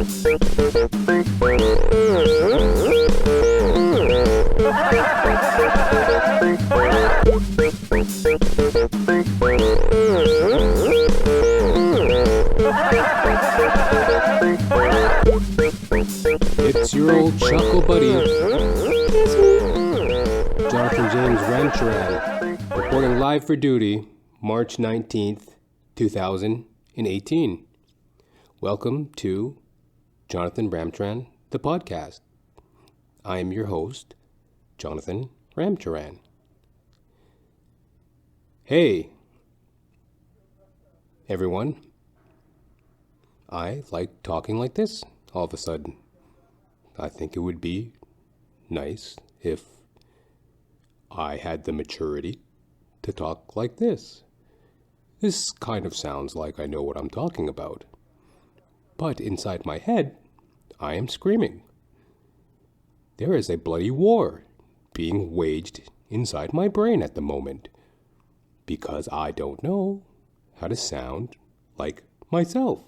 It's your old chuckle buddy, Jonathan James Ramcharan, reporting live for duty, March 19th, 2018. Welcome to Jonathan Ramcharan, the podcast. I am your host, Jonathan Ramcharan. Hey, everyone. I like talking like this all of a sudden. I think it would be nice if I had the maturity to talk like this. This kind of sounds like I know what I'm talking about. But inside my head, I am screaming. There is a bloody war being waged inside my brain at the moment because I don't know how to sound like myself.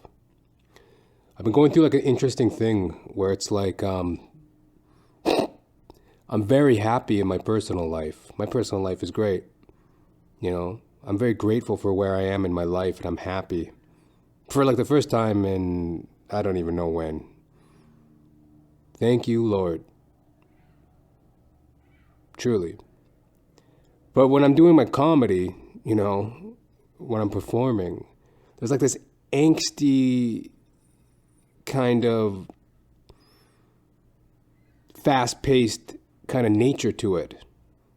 I've been going through like an interesting thing where it's like I'm very happy in my personal life. My personal life is great. You know, I'm very grateful for where I am in my life, and I'm happy. For like the first time in I don't even know when. Thank you, Lord. Truly. But when I'm doing my comedy, you know, when I'm performing, there's like this angsty kind of fast-paced kind of nature to it.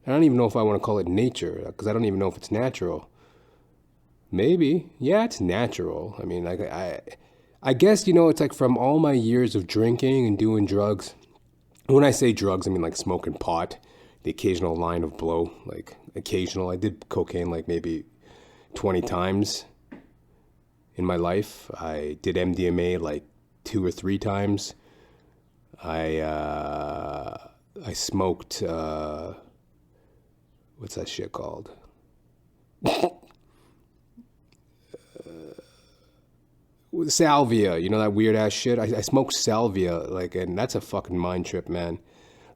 I don't even know if I want to call it nature, because I don't even know if it's natural. Maybe. Yeah, it's natural. I mean, I guess, you know, it's like from all my years of drinking and doing drugs. When I say drugs, I mean like smoking pot, the occasional line of blow, like occasional. I did cocaine like maybe 20 times in my life. I did MDMA like 2 or 3 times. I smoked, what's that shit called? Salvia, you know that weird ass shit? I smoked salvia, like, and that's a fucking mind trip, man.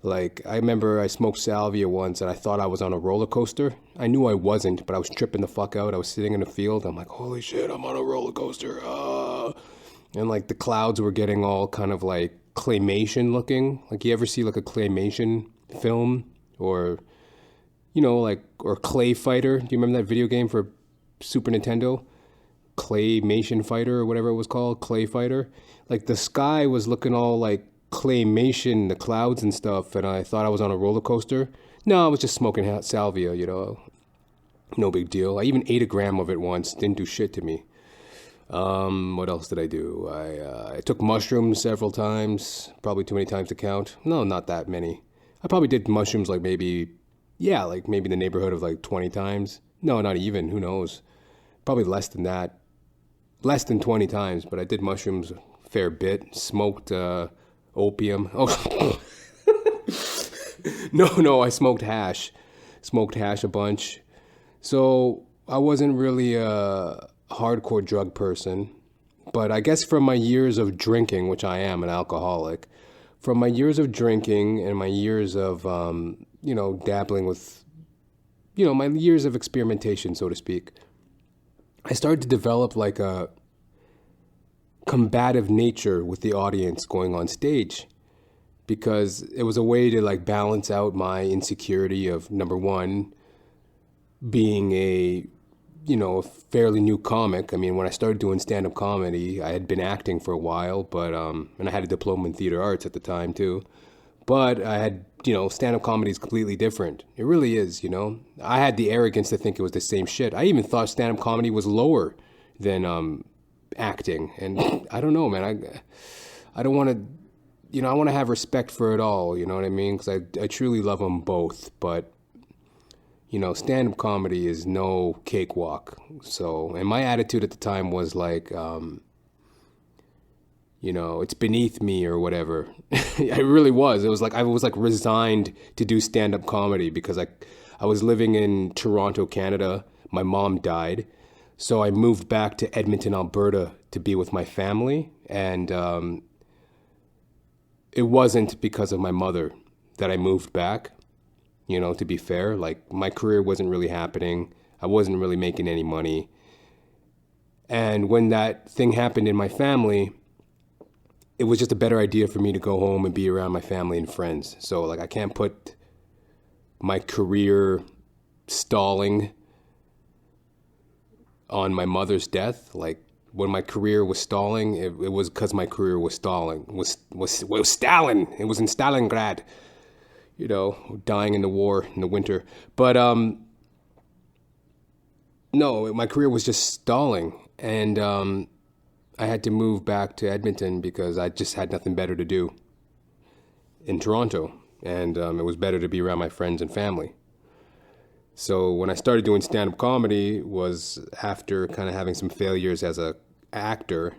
Like, I remember I smoked salvia once and I thought I was on a roller coaster. I knew I wasn't, but I was tripping the fuck out. I was sitting in the field. I'm like, holy shit, I'm on a roller coaster. And like the clouds were getting all kind of like claymation looking. Like you ever see like a claymation film or, you know, like, or Clay Fighter. Do you remember that video game for Super Nintendo? Claymation Fighter or whatever it was called, Clay Fighter. Like the sky was looking all like claymation, the clouds and stuff, and I thought I was on a roller coaster. No, I was just smoking salvia, you know. No big deal. I even ate a gram of it once. Didn't do shit to me. What else did I do? I took mushrooms several times, probably too many times to count. No, not that many. I probably did mushrooms like maybe in the neighborhood of like 20 times. No, not even, who knows? Probably less than that. Less than 20 times, but I did mushrooms a fair bit. Smoked opium. Oh, no, I smoked hash. Smoked hash a bunch. So I wasn't really a hardcore drug person, but I guess from my years of drinking, which I am an alcoholic, from my years of drinking and my years of, dabbling with, my years of experimentation, so to speak, I started to develop like a combative nature with the audience going on stage, because it was a way to like balance out my insecurity of, number one, being a fairly new comic. I mean, when I started doing stand-up comedy, I had been acting for a while, but and I had a diploma in theater arts at the time too. But I had, stand-up comedy is completely different. It really is, I had the arrogance to think it was the same shit. I even thought stand-up comedy was lower than acting. And I don't know, man. I don't want to, I want to have respect for it all, you know what I mean? Because I truly love them both. But, stand-up comedy is no cakewalk. So, and my attitude at the time was like, it's beneath me or whatever. It really was. It was like I was like resigned to do stand-up comedy because I was living in Toronto, Canada. My mom died. So I moved back to Edmonton, Alberta to be with my family. And it wasn't because of my mother that I moved back. To be fair, like my career wasn't really happening. I wasn't really making any money. And when that thing happened in my family, it was just a better idea for me to go home and be around my family and friends. So like I can't put my career stalling on my mother's death. Like when my career was stalling, it was because my career was stalling. Was Stalin. It was in Stalingrad. Dying in the war in the winter. But no, my career was just stalling, and I had to move back to Edmonton because I just had nothing better to do in Toronto, and it was better to be around my friends and family. So when I started doing stand-up comedy was after kind of having some failures as a actor,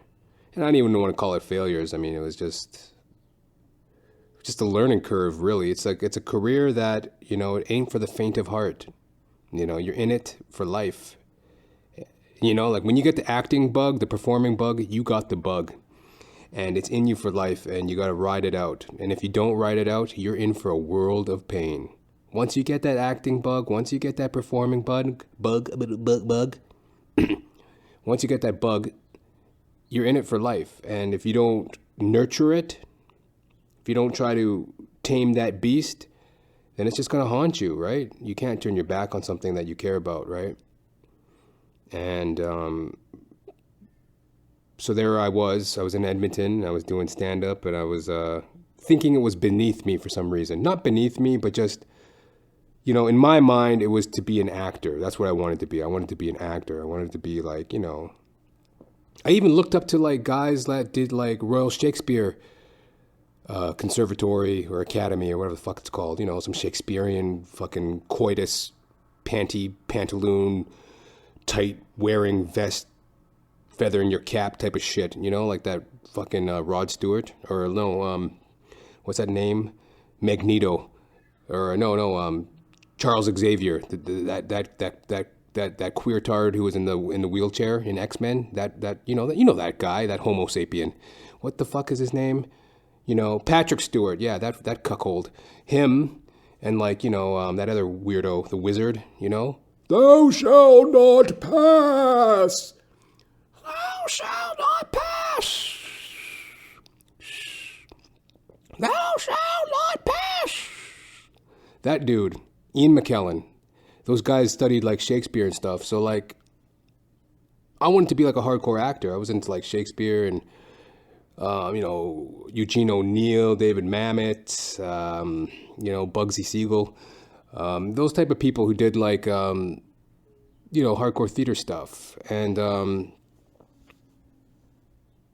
and I don't even want to call it failures. I mean, it was just a learning curve, really. It's a career that, it ain't for the faint of heart. You're in it for life. Like when you get the acting bug, the performing bug, you got the bug. And it's in you for life, and you got to ride it out. And if you don't ride it out, you're in for a world of pain. Once you get that acting bug, once you get that performing bug, once you get that bug, you're in it for life. And if you don't nurture it, if you don't try to tame that beast, then it's just going to haunt you, right? You can't turn your back on something that you care about, right? And so there I was in Edmonton. I was doing stand-up, and I was thinking it was beneath me for some reason. Not beneath me, but just, in my mind, it was to be an actor. That's what I wanted to be. I wanted to be an actor. I wanted to be like, I even looked up to like guys that did like Royal Shakespeare Conservatory or Academy or whatever the fuck it's called. Some Shakespearean fucking coitus, pantaloon, tight wearing vest, feather in your cap type of shit. Like that fucking Rod Stewart, or no, what's that name? Magneto, or no, Charles Xavier. That queer tard who was in the wheelchair in X-Men. That that guy, that Homo sapien. What the fuck is his name? Patrick Stewart. Yeah, that cuckold. Him and like that other weirdo, the Wizard. Thou shalt not pass. Thou shalt not pass. Thou shalt not pass. That dude, Ian McKellen. Those guys studied like Shakespeare and stuff. So like, I wanted to be like a hardcore actor. I was into like Shakespeare and, Eugene O'Neill, David Mamet, Bugsy Siegel. Those type of people who did like, hardcore theater stuff. And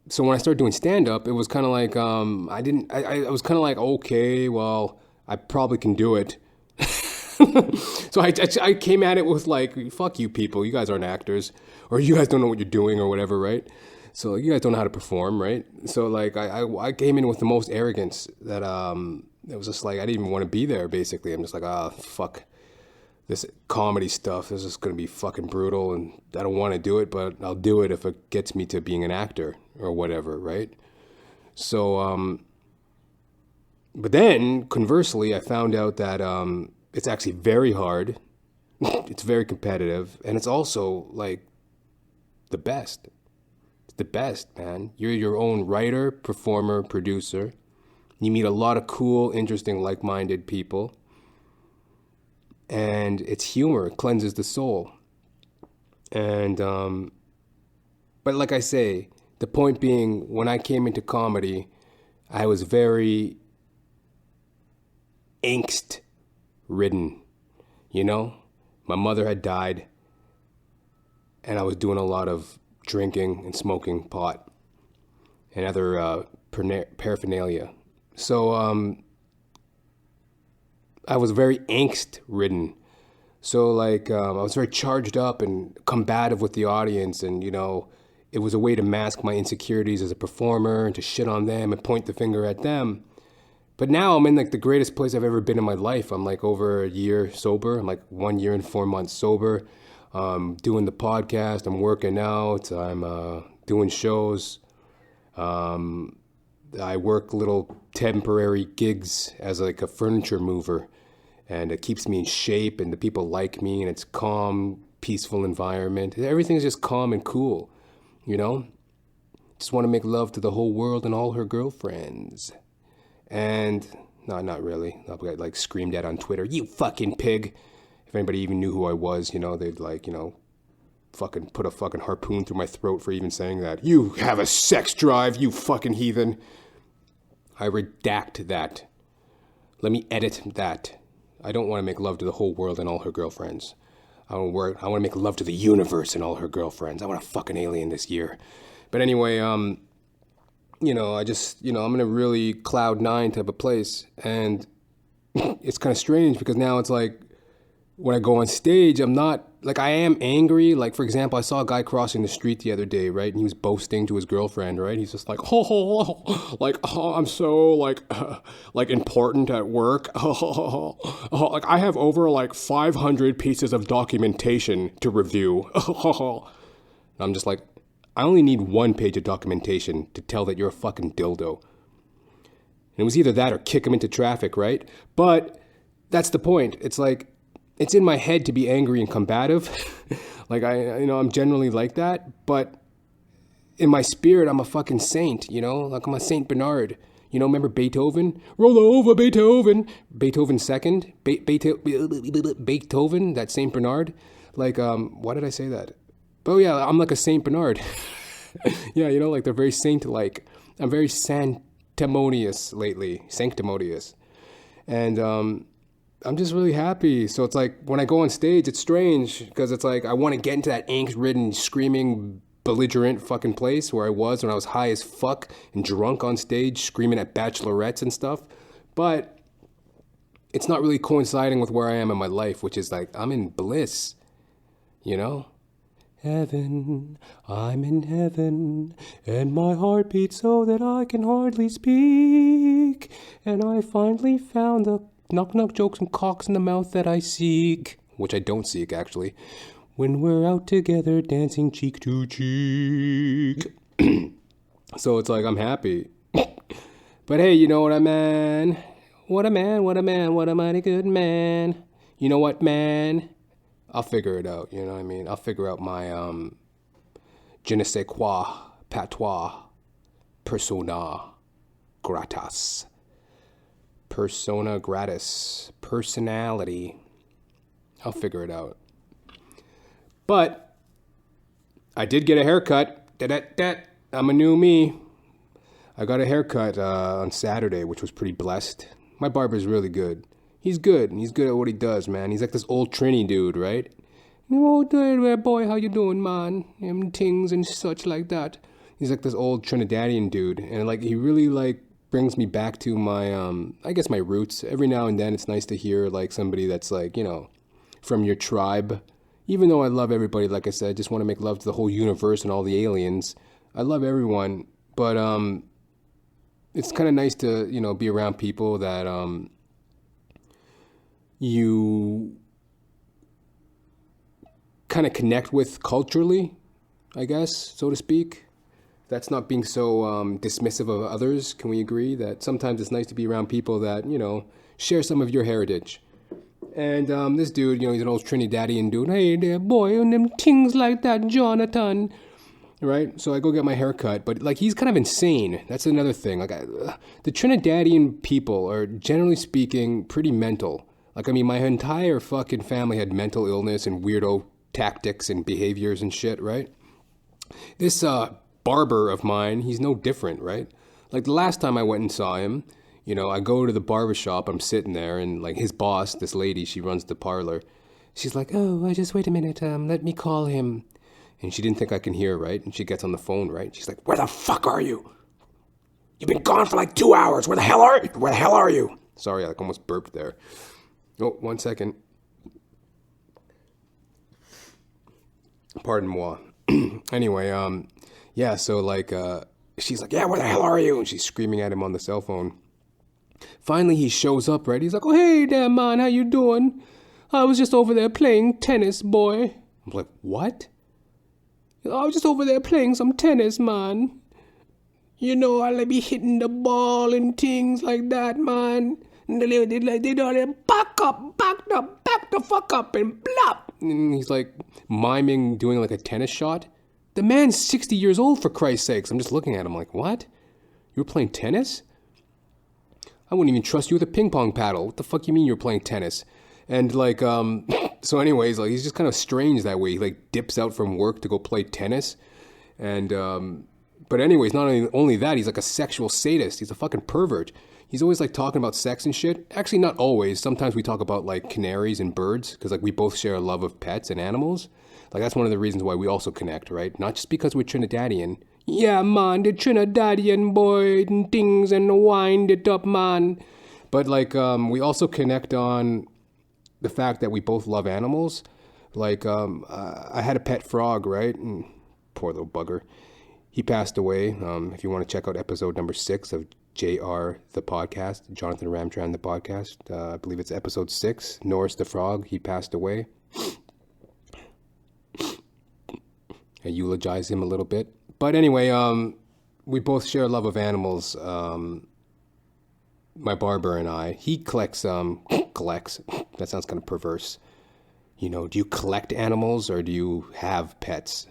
so when I started doing stand-up, it was kind of like, I was kind of like, okay, well, I probably can do it. So I came at it with like, fuck you people, you guys aren't actors, or you guys don't know what you're doing or whatever, right? So you guys don't know how to perform, right? So like I came in with the most arrogance that it was just like I didn't even want to be there. Basically, I'm just like, fuck this comedy stuff. This is gonna be fucking brutal, and I don't want to do it, but I'll do it if it gets me to being an actor or whatever, right? So but then conversely, I found out that it's actually very hard. It's very competitive, and it's also like the best. It's the best, man. You're your own writer, performer, producer. You meet a lot of cool, interesting, like-minded people. And it's humor. It cleanses the soul. And, but like I say, the point being, when I came into comedy, I was very angst-ridden, My mother had died, and I was doing a lot of drinking and smoking pot and other paraphernalia. So I was very angst-ridden. So like I was very charged up and combative with the audience, and it was a way to mask my insecurities as a performer and to shit on them and point the finger at them. But now I'm in like the greatest place I've ever been in my life. I'm like over a year sober. I'm like 1 year and 4 months sober. Doing the podcast. I'm working out. I'm doing shows. I work little temporary gigs as like a furniture mover, and it keeps me in shape, and the people like me, and it's calm, peaceful environment. Everything's just calm and cool, you know? Just want to make love to the whole world and all her girlfriends. And, no, not really. I'll get like screamed at on Twitter, you fucking pig. If anybody even knew who I was, you know, they'd like, you know, fucking put a fucking harpoon through my throat for even saying that. You have a sex drive, you fucking heathen. I redact that. Let me edit that. I don't want to make love to the whole world and all her girlfriends. I want to make love to the universe and all her girlfriends. I want a fucking alien this year. But anyway, you know, I just, you know, I'm in a really cloud nine type of place. And it's kind of strange because now it's like, when I go on stage, I'm not, like, I am angry. Like, for example, I saw a guy crossing the street the other day, right? And he was boasting to his girlfriend, right? He's just like, I'm so, like important at work. Like, I have over, like, 500 pieces of documentation to review. I'm just like, I only need 1 page of documentation to tell that you're a fucking dildo. And it was either that or kick him into traffic, right? But that's the point. It's like, it's in my head to be angry and combative. Like, I'm generally like that. But in my spirit, I'm a fucking saint, you know? Like, I'm a Saint Bernard. You know, remember Beethoven? Roll over, Beethoven. Beethoven second. Beethoven, that Saint Bernard. Like, why did I say that? Oh, yeah, I'm like a Saint Bernard. Yeah, you know, like, they're very saint-like. I'm very sanctimonious lately. Sanctimonious. And, I'm just really happy. So it's like, when I go on stage, it's strange because it's like, I want to get into that angst-ridden, screaming, belligerent fucking place where I was when I was high as fuck and drunk on stage, screaming at bachelorettes and stuff. But it's not really coinciding with where I am in my life, which is like, I'm in bliss, you know? Heaven, I'm in heaven, and my heart beats so that I can hardly speak. And I finally found the knock-knock jokes and cocks in the mouth that I seek, which I don't seek, actually, when we're out together dancing cheek to cheek. So it's like, I'm happy. But hey, you know what, man? What a man, what a man, what a mighty good man. You know what, man? I'll figure it out, you know what I mean? I'll figure out my, je ne sais quoi, patois, persona, gratas. Persona gratis, personality. I'll figure it out. But I did get a haircut. I'm a new me. I got a haircut on Saturday, which was pretty blessed. My barber's really good. He's good, and he's good at what he does, man. He's like this old Trini dude, right? Oh, boy, how you doing, man? Them things and such like that. He's like this old Trinidadian dude, and like he really like brings me back to my, I guess my roots. Every now and then it's nice to hear like somebody that's like, you know, from your tribe. Even though I love everybody, like I said, I just want to make love to the whole universe and all the aliens. I love everyone, but it's kind of nice to, you know, be around people that you kind of connect with culturally, I guess, so to speak. That's not being so dismissive of others. Can we agree that sometimes it's nice to be around people that, you know, share some of your heritage? And this dude, you know, he's an old Trinidadian dude. Hey there, boy, and them things like that, Jonathan. Right? So I go get my hair cut. But, like, he's kind of insane. That's another thing. Like, the Trinidadian people are, generally speaking, pretty mental. Like, I mean, my entire fucking family had mental illness and weirdo tactics and behaviors and shit, right? This, barber of mine, he's no different, right? Like the last time I went and saw him, you know, I go to the barber shop, I'm sitting there, and like his boss, this lady, she runs the parlor. She's like, oh, just wait a minute, let me call him. And she didn't think I can hear, right? And she gets on the phone, right? She's like, where the fuck are you? You've been gone for like 2 hours. Where the hell are you? Where the hell are you? Sorry, I like almost burped there. Oh, 1 second. Pardon moi. Anyway, yeah, so like, she's like, yeah, where the hell are you? And she's screaming at him on the cell phone. Finally, he shows up, right? He's like, oh, hey there, man, how you doing? I was just over there playing tennis, boy. I'm like, what? I was just over there playing some tennis, man. I'll be hitting the ball and things like that, man. And they back the fuck up and blop. And he's like miming doing like a tennis shot. The man's 60 years old, for Christ's sakes. I'm just looking at him like, what? You were playing tennis? I wouldn't even trust you with a ping pong paddle. What the fuck you mean you're playing tennis? And like, so anyways, like he's just kind of strange that way. He like dips out from work to go play tennis. And, but anyways, not only that, he's like a sexual sadist. He's a fucking pervert. He's always like talking about sex and shit. Actually, not always. Sometimes we talk about like canaries and birds because like we both share a love of pets and animals. Like that's one of the reasons why we also connect, right? Not just because we're Trinidadian. Yeah, man, the Trinidadian boy and things and wind it up, man. But like we also connect on the fact that we both love animals. Like I had a pet frog, right? And poor little bugger. He passed away. If you want to check out episode number 6 of JR the podcast, Jonathan Ramtran the podcast, I believe it's episode 6. Norris the frog, he passed away. I eulogize him a little bit. But anyway, we both share a love of animals. My barber and I. He collects. That sounds kind of perverse. Do you collect animals or do you have pets?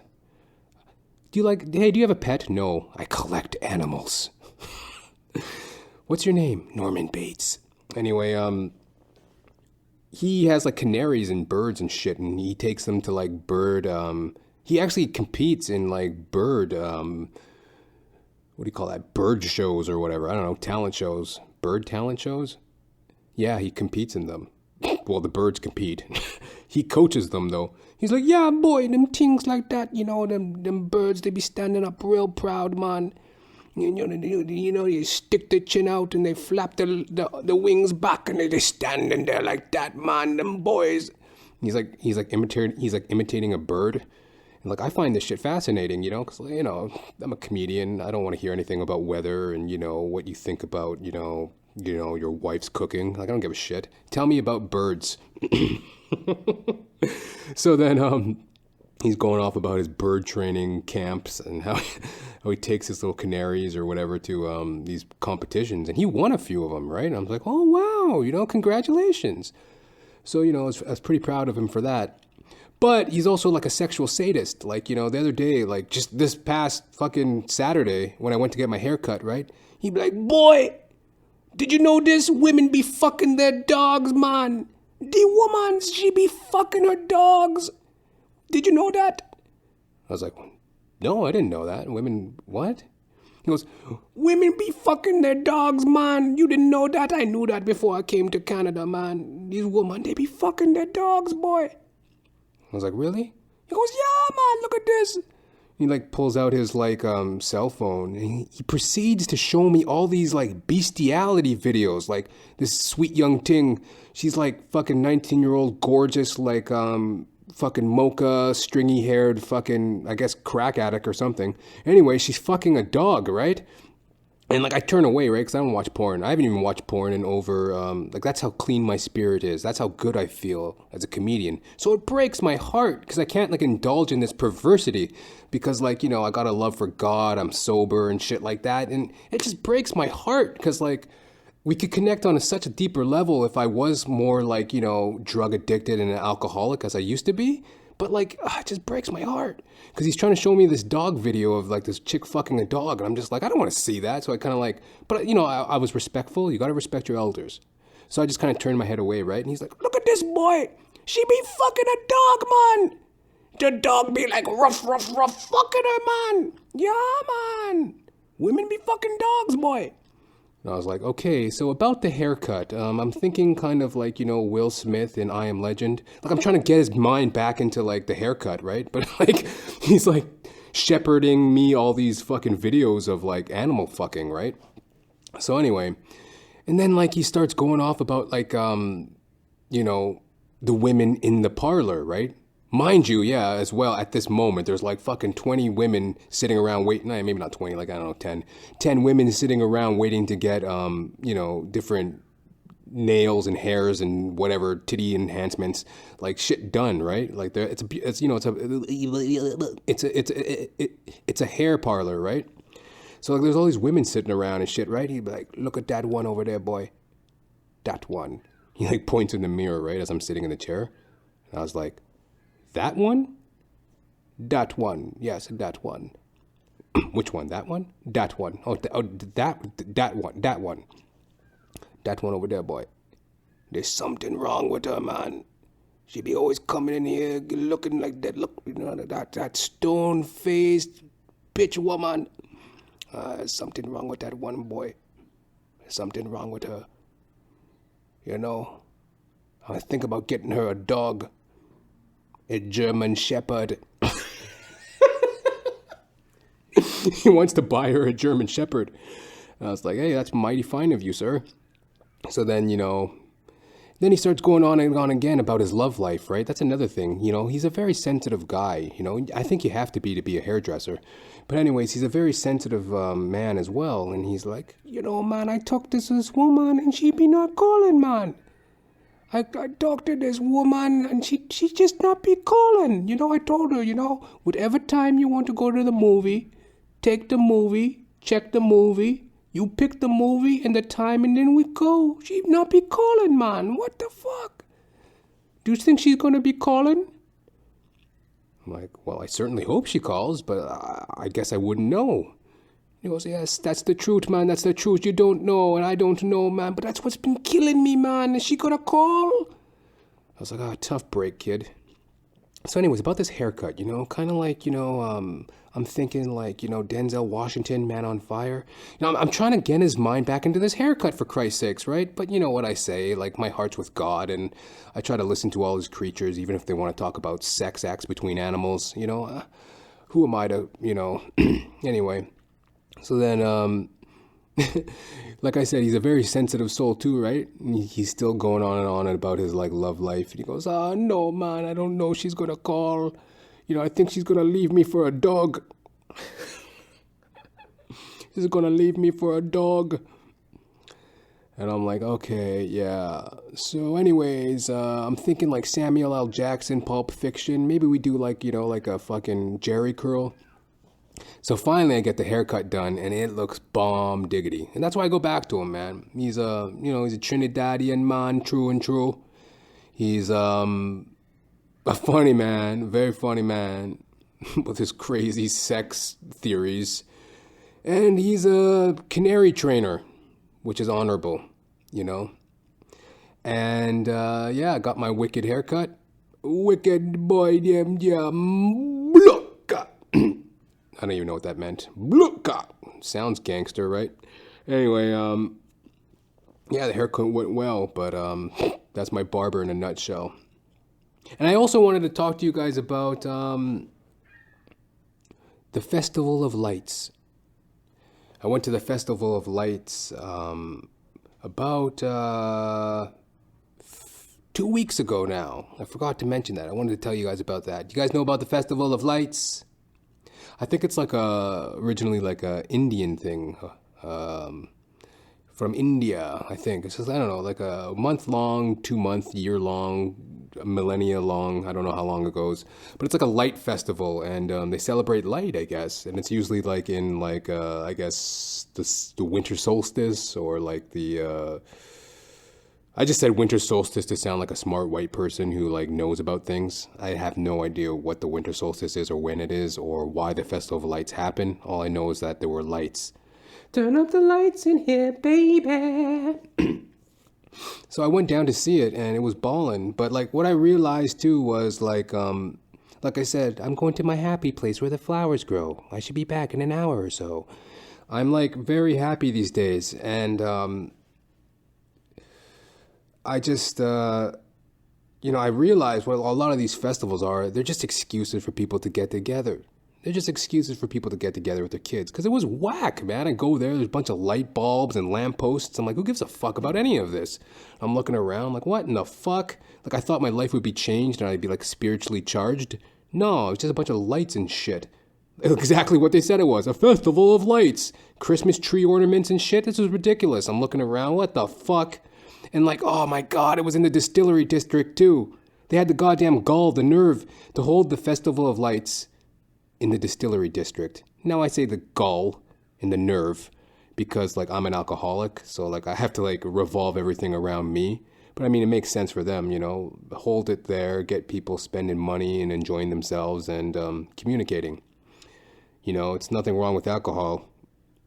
Do you have a pet? No, I collect animals. What's your name? Norman Bates. Anyway, he has like canaries and birds and shit, and he takes them to like bird, he actually competes in like bird, what do you call that? Bird shows or whatever. I don't know, talent shows. Bird talent shows? Yeah, he competes in them. Well, the birds compete. He coaches them though. He's like, yeah, boy, them things like that, them birds, they be standing up real proud, man. You stick the chin out and they flap the wings back and they just standing there like that, man. Them boys. He's like imitating a bird. And like I find this shit fascinating, because I'm a comedian. I don't want to hear anything about weather and what you think about your wife's cooking. Like I don't give a shit. Tell me about birds. So then he's going off about his bird training camps and how he takes his little canaries or whatever to these competitions, and he won a few of them, right? And I was like, oh wow, congratulations. So I was pretty proud of him for that. But he's also like a sexual sadist. Like the other day, like just this past fucking Saturday when I went to get my hair cut, right? He'd be like, boy, did you know this? Women be fucking their dogs, man. The woman, she be fucking her dogs. Did you know that? I was like, no, I didn't know that. Women, what? He goes, women be fucking their dogs, man. You didn't know that? I knew that before I came to Canada, man. These women, they be fucking their dogs, boy. I was like, really? He goes, yeah, man, look at this. He like pulls out his like cell phone and he proceeds to show me all these like bestiality videos. Like this sweet young thing, she's like fucking 19-year-old gorgeous, like fucking mocha, stringy haired fucking, I guess, crack addict or something. Anyway, she's fucking a dog, right? And like I turn away, right? Because I don't watch porn. I haven't even watched porn in over, like that's how clean my spirit is. That's how good I feel as a comedian. So it breaks my heart because I can't like indulge in this perversity because like, I got a love for God. I'm sober and shit like that. And it just breaks my heart because like we could connect on such a deeper level if I was more like, drug addicted and an alcoholic as I used to be. But like, it just breaks my heart because he's trying to show me this dog video of like this chick fucking a dog. And I'm just like, I don't want to see that. So I kind of like, but I was respectful. You got to respect your elders. So I just kind of turned my head away, right? And he's like, look at this boy. She be fucking a dog, man. The dog be like rough fucking her, man. Yeah, man. Women be fucking dogs, boy. And I was like, okay, so about the haircut, I'm thinking kind of like, Will Smith in I Am Legend. Like, I'm trying to get his mind back into, like, the haircut, right? But, like, he's, like, shepherding me all these fucking videos of, like, animal fucking, right? So, anyway, and then, like, he starts going off about, like, the women in the parlor, right? Mind you, yeah, as well, at this moment, there's like fucking 20 women sitting around waiting, maybe not 20, like, I don't know, 10 women sitting around waiting to get, different nails and hairs and whatever titty enhancements, like shit done, right? Like it's a hair parlor, right? So like, there's all these women sitting around and shit, right? He'd be like, look at that one over there, boy. That one. He like points in the mirror, right, as I'm sitting in the chair. And I was like, that one? That one. Yes, that one. Which one? That one? That one. That one. That one. That one over there, boy. There's something wrong with her, man. She be always coming in here looking like that. Look, you know, that stone-faced bitch woman. There's something wrong with that one, boy. There's something wrong with her. You know, I think about getting her a dog. A German Shepherd. He wants to buy her a German Shepherd. And I was like, hey, that's mighty fine of you, sir. So then, you know, then he starts going on and on again about his love life, right? That's another thing. You know, he's a very sensitive guy. You know, I think you have to be a hairdresser. But anyways, he's a very sensitive man as well. And he's like, you know, man, I talked to this woman and she be not calling, man. I talked to this woman and she just not be calling. You know, I told her, you know, whatever time you want to go to the movie, take the movie, check the movie. You pick the movie and the time and then we go. She not be calling, man. What the fuck? Do you think she's going to be calling? I'm like, well, I certainly hope she calls, but I guess I wouldn't know. He goes, yes, that's the truth, man. That's the truth. You don't know and I don't know, man. But that's what's been killing me, man. Is she going to call? I was like, oh, tough break, kid. So anyways, about this haircut, you know, kind of like, you know, I'm thinking like, you know, Denzel Washington, Man on Fire. You know, I'm trying to get his mind back into this haircut for Christ's sakes, right? But you know what I say, like my heart's with God and I try to listen to all his creatures, even if they want to talk about sex acts between animals, you know, who am I to, you know, anyway. So then, like I said, he's a very sensitive soul too, right? And he's still going on and on about his like love life. And he goes, oh, no, man, I don't know. She's going to call. You know, I think she's going to leave me for a dog. She's going to leave me for a dog. And I'm like, okay, yeah. So anyways, I'm thinking like Samuel L. Jackson, Pulp Fiction. Maybe we do like, you know, like a fucking Jerry curl. So finally I get the haircut done and it looks bomb diggity. And that's why I go back to him, man. He's a, you know, he's a Trinidadian man, true and true. He's a funny man, very funny man with his crazy sex theories. And he's a canary trainer, which is honorable, you know. And yeah, I got my wicked haircut. Wicked boy, damn, yeah, I don't even know what that meant. Sounds gangster, right? Anyway, yeah, the haircut went well, but that's my barber in a nutshell. And I also wanted to talk to you guys about the Festival of Lights. I went to the Festival of Lights about 2 weeks ago now. I forgot to mention that. I wanted to tell you guys about that. You guys know about the Festival of Lights? I think it's like originally like a Indian thing from India, I think. It's just, I don't know, like a month-long, 2-month, year-long, millennia-long, I don't know how long it goes. But it's like a light festival, and they celebrate light, I guess. And it's usually like in like, I guess, the winter solstice or like the... I just said winter solstice to sound like a smart white person who like knows about things. I have no idea what the winter solstice is or when it is or why the Festival of Lights happen. All I know is that there were lights. Turn up the lights in here, baby. So I went down to see it and it was ballin'. But like what I realized too was like I said, I'm going to my happy place where the flowers grow. I should be back in an hour or so. I'm like very happy these days and I just, you know, I realize what a lot of these festivals are, they're just excuses for people to get together. They're just excuses for people to get together with their kids. Because it was whack, man. I go there, there's a bunch of light bulbs and lampposts. I'm like, who gives a fuck about any of this? I'm looking around like, what in the fuck? Like, I thought my life would be changed and I'd be, like, spiritually charged. No, it's just a bunch of lights and shit. Exactly what they said it was. A festival of lights. Christmas tree ornaments and shit. This was ridiculous. I'm looking around. What the fuck? And like, oh my God, it was in the distillery district too. They had the goddamn gall, the nerve to hold the Festival of Lights in the distillery district. Now I say the gall and the nerve, because like I'm an alcoholic, so like I have to like revolve everything around me. But I mean, it makes sense for them, you know, hold it there, get people spending money and enjoying themselves and communicating. You know, it's nothing wrong with alcohol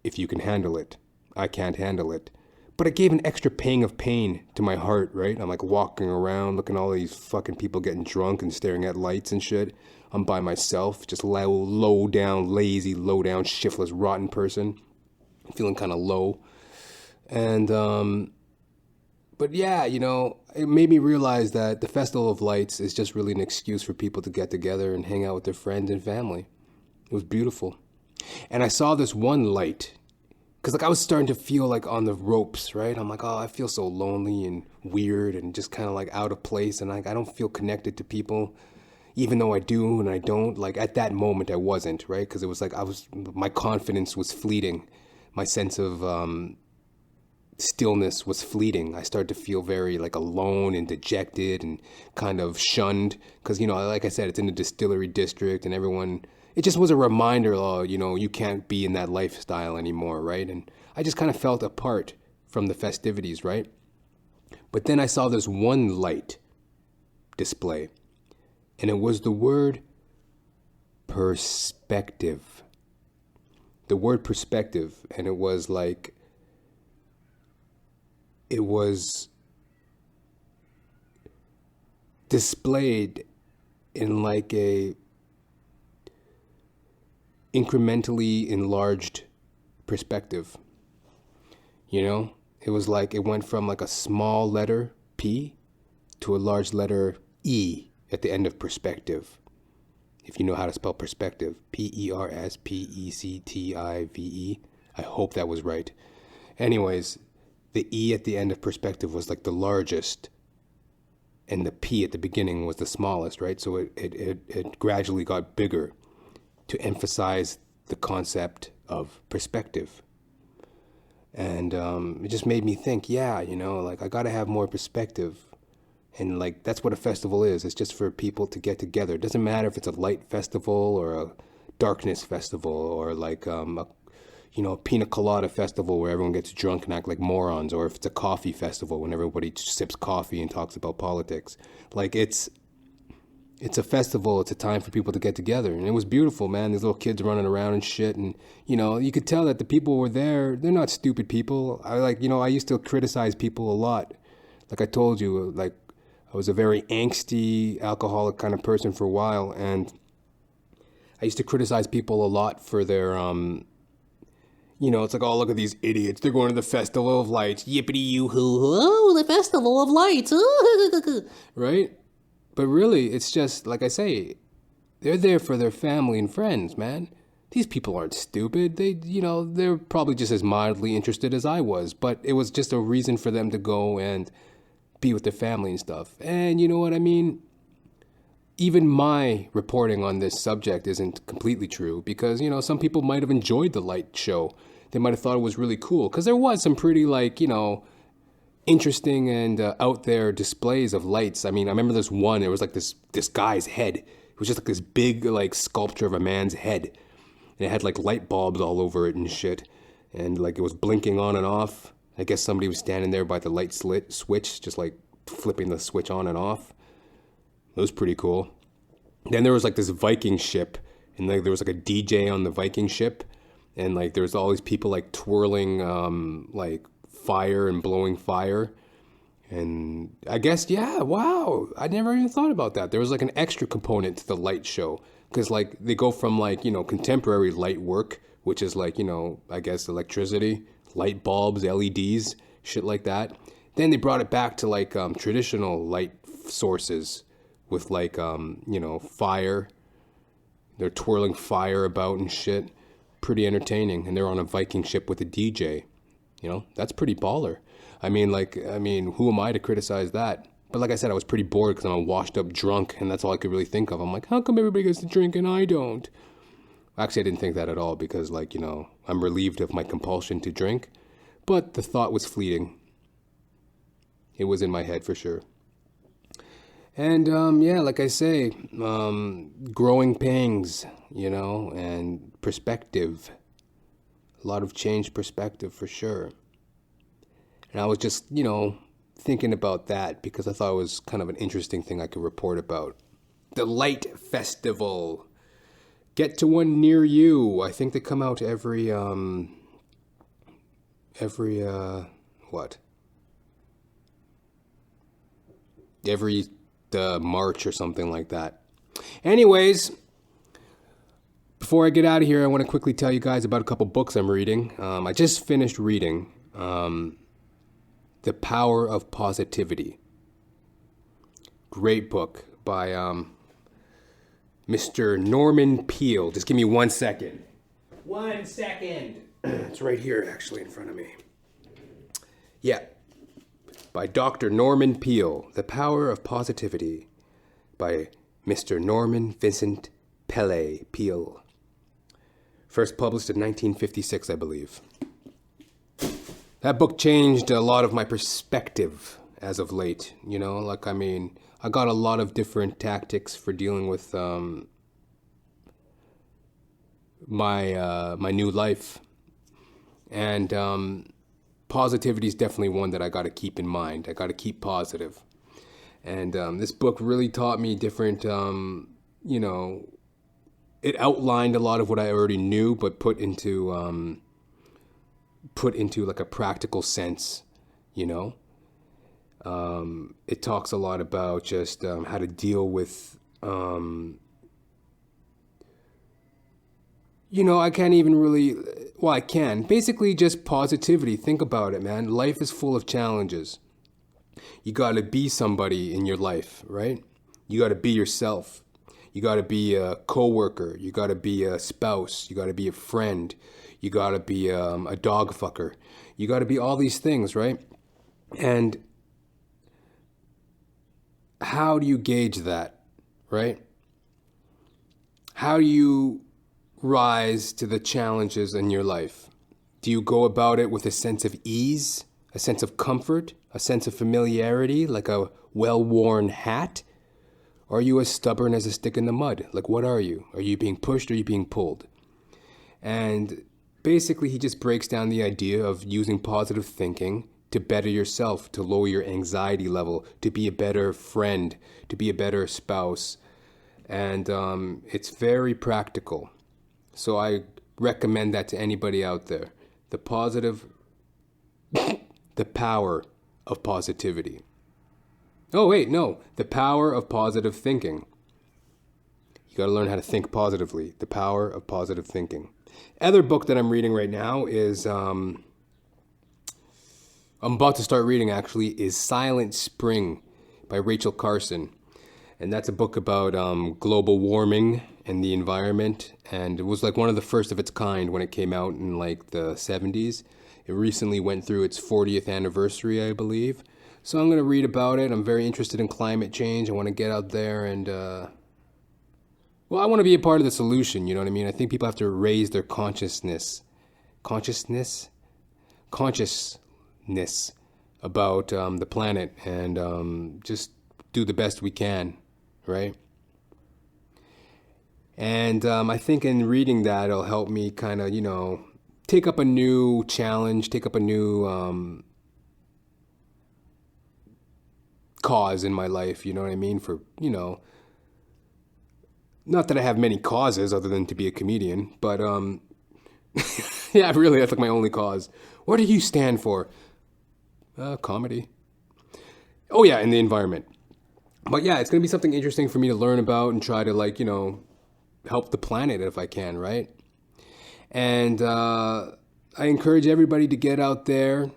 if you can handle it. I can't handle it. But it gave an extra pang of pain to my heart, right? I'm like walking around, looking at all these fucking people getting drunk and staring at lights and shit. I'm by myself, just low down, lazy, low down, shiftless, rotten person. Feeling kind of low. And, but yeah, you know, it made me realize that the Festival of Lights is just really an excuse for people to get together and hang out with their friends and family. It was beautiful. And I saw this one light, because like I was starting to feel like on the ropes, right? I'm like, oh, I feel so lonely and weird and just kind of like out of place. And like, I don't feel connected to people, even though I do and I don't. Like at that moment, I wasn't, right? Because it was like my confidence was fleeting. My sense of stillness was fleeting. I started to feel very like alone and dejected and kind of shunned. Because, you know, like I said, it's in the distillery district and everyone... It just was a reminder, oh, you know, you can't be in that lifestyle anymore, right? And I just kind of felt apart from the festivities, right? But then I saw this one light display, and it was the word perspective. The word perspective, and it was like, it was displayed in like a incrementally enlarged perspective. You know, it was like it went from like a small letter P to a large letter E at the end of perspective. If you know how to spell perspective, Perspective. I hope that was right. Anyways, the E at the end of perspective was like the largest, and the P at the beginning was the smallest, right? So it gradually got bigger to emphasize the concept of perspective. And it just made me think, yeah, you know, like I gotta have more perspective. And like, that's what a festival is. It's just for people to get together. It doesn't matter if it's a light festival or a darkness festival or like, a pina colada festival where everyone gets drunk and act like morons, or if it's a coffee festival when everybody sips coffee and talks about politics. Like it's a festival. It's a time for people to get together. And it was beautiful, man. These little kids running around and shit. And, you know, you could tell that the people were there. They're not stupid people. I used to criticize people a lot. Like I told you, like I was a very angsty, alcoholic kind of person for a while. And I used to criticize people a lot for their, it's like, oh, look at these idiots. They're going to the Festival of Lights. Yippity-yoo-hoo. Oh, the Festival of Lights. Right? But really, it's just, like I say, they're there for their family and friends, man. These people aren't stupid. They're probably just as mildly interested as I was. But it was just a reason for them to go and be with their family and stuff. And you know what I mean? Even my reporting on this subject isn't completely true because, you know, some people might have enjoyed the light show. They might have thought it was really cool because there was some pretty, like, you know, interesting and out there displays of lights. I mean, I remember this one. It was like this guy's head. It was just like this big like sculpture of a man's head, and it had like light bulbs all over it and shit, and like it was blinking on and off. I guess somebody was standing there by the light switch, just like flipping the switch on and off. It was pretty cool. Then there was like this Viking ship, and like there was like a DJ on the Viking ship, and like there was all these people like twirling like fire and blowing fire. And I guess, yeah, wow, I never even thought about that. There was like an extra component to the light show because like they go from like, you know, contemporary light work, which is like, you know, I guess electricity, light bulbs, LEDs, shit like that. Then they brought it back to like traditional light sources with like, fire. They're twirling fire about and shit. Pretty entertaining. And they're on a Viking ship with a DJ. You know, that's pretty baller. I mean, who am I to criticize that? But like I said, I was pretty bored because I'm a washed up drunk, and that's all I could really think of. I'm like, how come everybody gets to drink and I don't? Actually, I didn't think that at all because, like, you know, I'm relieved of my compulsion to drink. But the thought was fleeting. It was in my head for sure. And, like I say, growing pangs, you know, and perspective. A lot of changed perspective for sure. And I was just, thinking about that because I thought it was kind of an interesting thing I could report about. The Light Festival. Get to one near you. I think they come out every March or something like that. Anyways, before I get out of here, I want to quickly tell you guys about a couple books I'm reading. I just finished reading The Power of Positivity. Great book by Mr. Norman Peale. Just give me 1 second. 1 second. It's right here, actually, in front of me. Yeah. By Dr. Norman Peale. The Power of Positivity. By Mr. Norman Vincent Peale. First published in 1956, I believe. That book changed a lot of my perspective as of late. I got a lot of different tactics for dealing with my new life. And positivity is definitely one that I got to keep in mind. I got to keep positive. And this book really taught me different, it outlined a lot of what I already knew, but put into like a practical sense, It talks a lot about just how to deal with, I can't even really, well, I can. Basically just positivity. Think about it, man. Life is full of challenges. You got to be somebody in your life, right? You got to be yourself. You got to be a coworker. You got to be a spouse. You got to be a friend. You got to be a dog fucker. You got to be all these things, right? And how do you gauge that, right? How do you rise to the challenges in your life? Do you go about it with a sense of ease, a sense of comfort, a sense of familiarity, like a well-worn hat? Or are you as stubborn as a stick in the mud? Like, what are you? Are you being pushed or are you being pulled? And basically, he just breaks down the idea of using positive thinking to better yourself, to lower your anxiety level, to be a better friend, to be a better spouse. And it's very practical. So I recommend that to anybody out there. The power of positivity. Oh, wait, no. The power of positive thinking. You got to learn how to think positively. The power of positive thinking. Other book that I'm reading right now is, I'm about to start reading actually, is Silent Spring by Rachel Carson. And that's a book about global warming and the environment. And it was like one of the first of its kind when it came out in like the 70s. It recently went through its 40th anniversary, I believe. So I'm going to read about it. I'm very interested in climate change. I want to get out there and, I want to be a part of the solution, you know what I mean? I think people have to raise their consciousness about the planet and just do the best we can, right? And I think in reading that, it'll help me kind of, take up a new challenge, take up a new cause in my life, you know what I mean? For, not that I have many causes other than to be a comedian, but yeah, really, that's like my only cause. What do you stand for? Comedy. Oh yeah, in the environment. But yeah, it's going to be something interesting for me to learn about and try to help the planet if I can, right? And I encourage everybody to get out there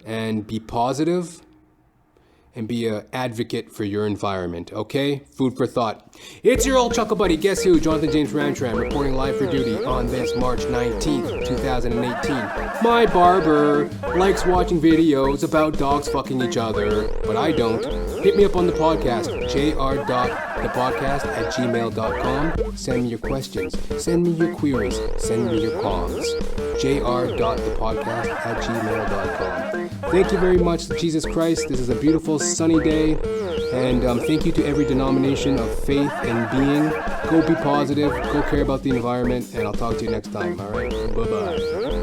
and be positive and be an advocate for your environment, okay? Food for thought. It's your old chuckle buddy, guess who? Jonathan James Ramtram, reporting live for duty on this March 19th, 2018. My barber likes watching videos about dogs fucking each other, but I don't. Hit me up on the podcast, jr.thepodcast@gmail.com. Send me your questions, send me your queries, send me your qualms. jr.thepodcast@gmail.com. Thank you very much, Jesus Christ. This is a beautiful sunny day. And thank you to every denomination of faith and being. Go be positive. Go care about the environment. And I'll talk to you next time. All right? Bye-bye.